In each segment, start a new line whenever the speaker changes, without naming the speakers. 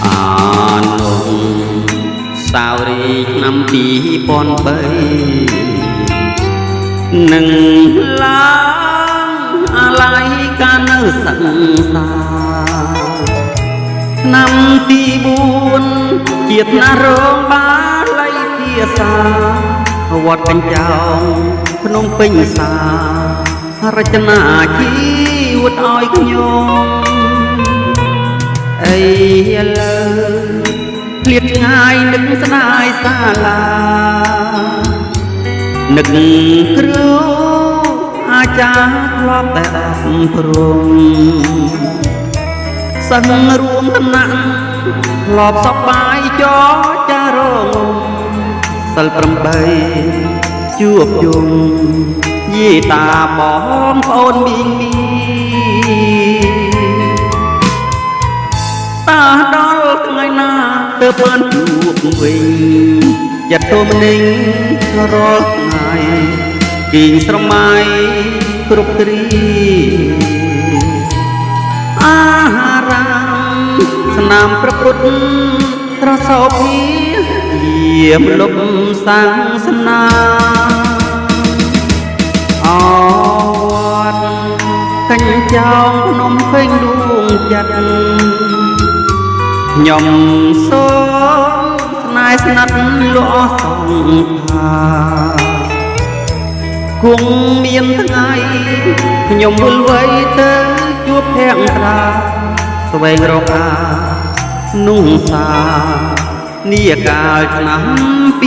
អានុសាវរីយ៍ឆ្នាំ2003នឹងឡើងអាឡ័យកាលនៅសង្សារឆ្នាំទី4ជាតិណារងបាល័យភាសាវត្តកញ្ចោងភ្នំពេញសារចនាជីវិតឲ្យខ្ញុំអីលើឃ្លាតឆ្ងាយនឹកស្ដាយសាលានឹកគ្រូអាចារ្យធ្លាប់តែអប់រំសិស្សរួមឋានៈធ្លាប់សប្បាយចរចារងសិល8ជួបជុំយាយតាបងប្អូនមីងតាដល់ថ្ងៃណាទើបបានជួបវិញចិត្តទុំninhរាល់ថ្ងៃគីងស្រមៃគ្រប់គ្រីអាហារាស្នាមព្រះពុទ្ធត្រសោភាយាមលុបសាសនាអវត្តកញ្ចោងភ្នំពេញដួងចិត្តខ្ញុំសូមស្នេហ៍ស្និទ្ធលក់សង្ខារគង់មានថ្ងៃខ្ញុំវិលវ័យទៅជួបភក្តាស្វែងរកអាนุ่งសានីកាលឆ្នាំ2003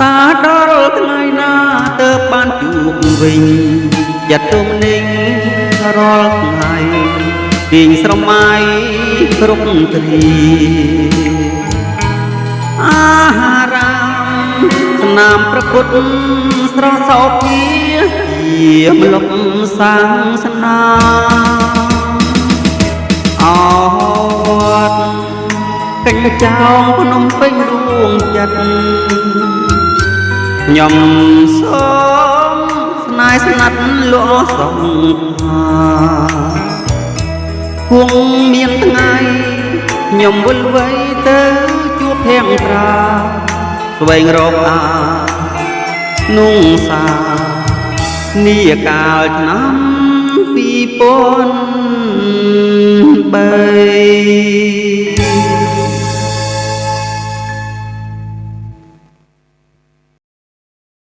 តាដល់ថ្ងៃណាទើបបានជួបវិញចិត្តទុំninhរាល់ថ្ងៃទាញស្រមៃគ្រប់គ្រីអាហារាស្នាមព្រះពុទ្ធស្រស់សោភាយាមលុបសាសនាអវត្តកញ្ចោងភ្នំពេញដួងចិត្តខ្ញុំសូមស្នេហ៍ស្និទ្ធលក់សង្ខារគង់មានថ្ងៃខ្ញុំវិលវ័យទៅជួបភក្តាស្វែងរកអាนุ่งសានីកាលឆ្នាំ2003